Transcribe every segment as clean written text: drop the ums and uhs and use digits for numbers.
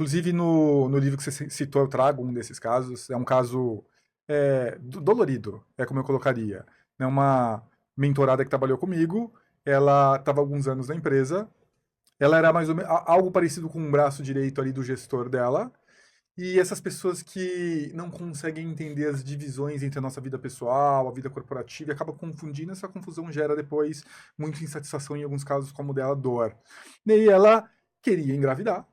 Inclusive, no livro que você citou, eu trago um desses casos. É um caso dolorido, é como eu colocaria. É uma mentorada que trabalhou comigo, ela estava há alguns anos na empresa, ela era mais ou menos algo parecido com um braço direito ali do gestor dela, e essas pessoas que não conseguem entender as divisões entre a nossa vida pessoal, a vida corporativa, e acabam confundindo, essa confusão gera depois muita insatisfação, em alguns casos, como o dela, dor. E aí ela queria engravidar,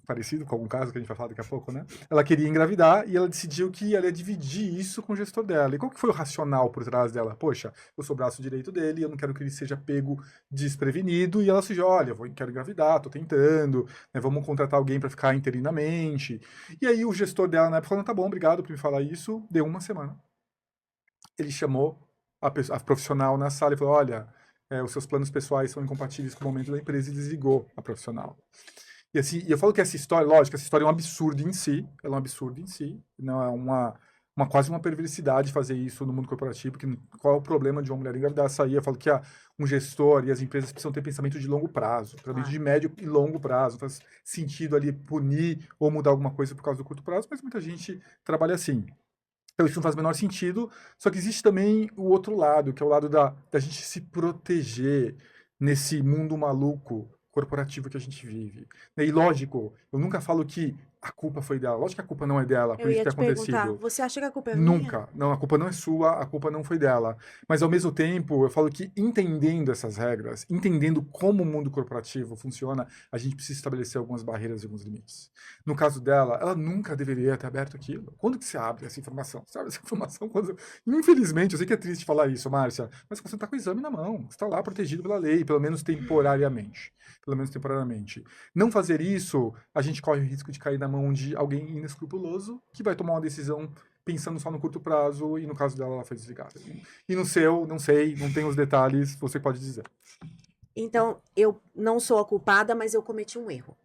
parecido com algum caso que a gente vai falar daqui a pouco, né? Ela queria engravidar e ela decidiu que ela ia dividir isso com o gestor dela. E qual que foi o racional por trás dela? Poxa, eu sou o braço direito dele, eu não quero que ele seja pego desprevenido. E ela se diz, olha, quero engravidar, tô tentando, né, vamos contratar alguém para ficar interinamente. E aí o gestor dela na época falou, tá bom, obrigado por me falar isso. Deu uma semana. Ele chamou a profissional na sala e falou, olha, os seus planos pessoais são incompatíveis com o momento da empresa e desligou a profissional. E assim, e eu falo que essa história, lógico, essa história é um absurdo em si, ela é um absurdo em si, não é quase uma perversidade fazer isso no mundo corporativo, porque qual é o problema de uma mulher engravidar, sair? Eu falo que um gestor e as empresas precisam ter pensamento de longo prazo, pensamento de médio e longo prazo, não faz sentido ali punir ou mudar alguma coisa por causa do curto prazo, mas muita gente trabalha assim. Então isso não faz o menor sentido, só que existe também o outro lado, que é o lado da gente se proteger nesse mundo maluco corporativo que a gente vive. E lógico, eu nunca falo que a culpa foi dela. Lógico que a culpa não é dela, por Eu isso ia que é te perguntar, acontecido. você acha que a culpa é minha? Nunca. Não, a culpa não é sua, a culpa não foi dela. Mas ao mesmo tempo, eu falo que entendendo essas regras, entendendo como o mundo corporativo funciona, a gente precisa estabelecer algumas barreiras e alguns limites. No caso dela, ela nunca deveria ter aberto aquilo. Quando que você abre essa informação? Você abre essa informação quando... Infelizmente, eu sei que é triste falar isso, Márcia, mas você está com o exame na mão. Você está lá protegido pela lei, pelo menos temporariamente. Pelo menos temporariamente. Não fazer isso, a gente corre o risco de cair na mão de alguém inescrupuloso que vai tomar uma decisão pensando só no curto prazo, e no caso dela, ela foi desligada. E no seu, não sei, não tem os detalhes, você pode dizer. Então, eu não sou a culpada, mas eu cometi um erro.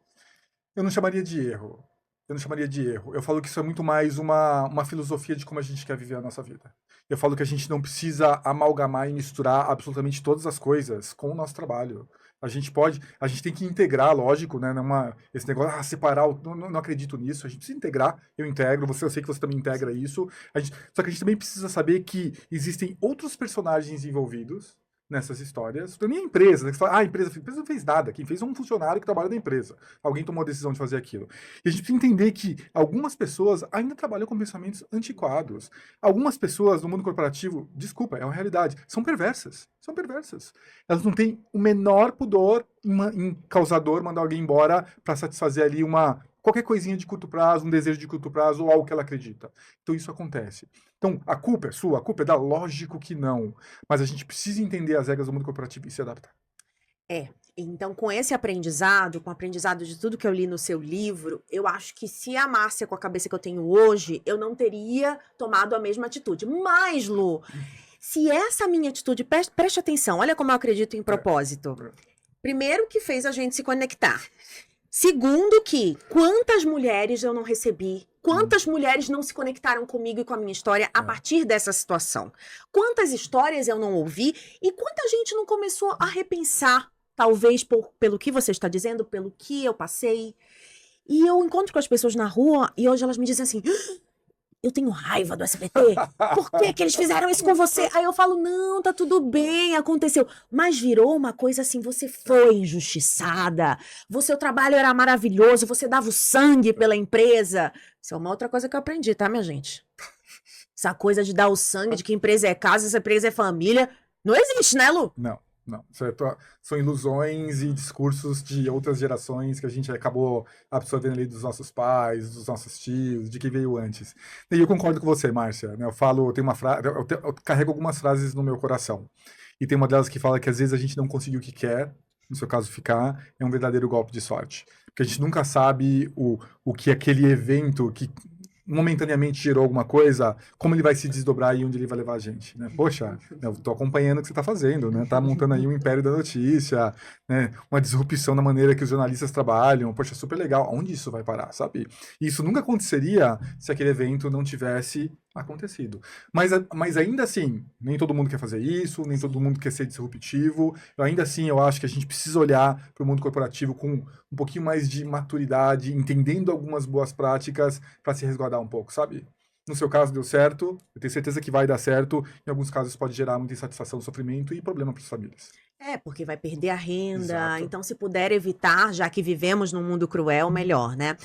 Eu não chamaria de erro. Eu não chamaria de erro. Eu falo que isso é muito mais uma filosofia de como a gente quer viver a nossa vida. Eu falo que a gente não precisa amalgamar e misturar absolutamente todas as coisas com o nosso trabalho. A gente tem que integrar, lógico, né? Esse negócio, separar, não acredito nisso. A gente precisa integrar, eu integro, eu sei que você também integra isso. Só que a gente também precisa saber que existem outros personagens envolvidos nessas histórias. Também a empresa, né? Você fala, a empresa não fez nada. Quem fez é um funcionário que trabalha na empresa. Alguém tomou a decisão de fazer aquilo. E a gente precisa entender que algumas pessoas ainda trabalham com pensamentos antiquados. Algumas pessoas no mundo corporativo, desculpa, é uma realidade, são perversas. São perversas. Elas não têm o menor pudor em causar dor, mandar alguém embora para satisfazer ali qualquer coisinha de curto prazo, um desejo de curto prazo ou algo que ela acredita. Então isso acontece. Então, a culpa é sua? A culpa é da? Lógico que não. Mas a gente precisa entender as regras do mundo corporativo e se adaptar. Então com esse aprendizado, com o aprendizado de tudo que eu li no seu livro, eu acho que se a Márcia com a cabeça que eu tenho hoje, eu não teria tomado a mesma atitude. Mas, Lu, se essa minha atitude, preste atenção, olha como eu acredito em propósito. Primeiro que fez a gente se conectar. Segundo que, quantas mulheres eu não recebi, quantas mulheres não se conectaram comigo e com a minha história a partir dessa situação? Quantas histórias eu não ouvi e quanta gente não começou a repensar, talvez pelo que você está dizendo, pelo que eu passei. E eu encontro com as pessoas na rua e hoje elas me dizem assim, eu tenho raiva do SBT. Por que que eles fizeram isso com você? Aí eu falo, não, tá tudo bem, aconteceu. Mas virou uma coisa assim, você foi injustiçada, seu trabalho era maravilhoso, você dava o sangue pela empresa. Isso é uma outra coisa que eu aprendi, tá, minha gente? Essa coisa de dar o sangue, de que empresa é casa, essa empresa é família, não existe, né, Lu? Não, não. São ilusões e discursos de outras gerações que a gente acabou absorvendo ali dos nossos pais, dos nossos tios, de quem veio antes. E eu concordo com você, Márcia. Né? Eu tenho uma frase, eu carrego algumas frases no meu coração. E tem uma delas que fala que às vezes a gente não conseguiu o que quer, no seu caso ficar, é um verdadeiro golpe de sorte. Porque a gente nunca sabe o que aquele evento que momentaneamente gerou alguma coisa, como ele vai se desdobrar e onde ele vai levar a gente, né? Poxa, eu tô acompanhando o que você tá fazendo, né? Tá montando aí um império da notícia, né? Uma disrupção na maneira que os jornalistas trabalham. Poxa, super legal. Onde isso vai parar, sabe? E isso nunca aconteceria se aquele evento não tivesse acontecido. Mas ainda assim, nem todo mundo quer fazer isso, nem todo mundo quer ser disruptivo. Ainda assim, eu acho que a gente precisa olhar para o mundo corporativo com um pouquinho mais de maturidade, entendendo algumas boas práticas para se resguardar um pouco, sabe? No seu caso deu certo, eu tenho certeza que vai dar certo. Em alguns casos pode gerar muita insatisfação, sofrimento e problema para as famílias. É, porque vai perder a renda. Exato. Então, se puder evitar, já que vivemos num mundo cruel, melhor, né?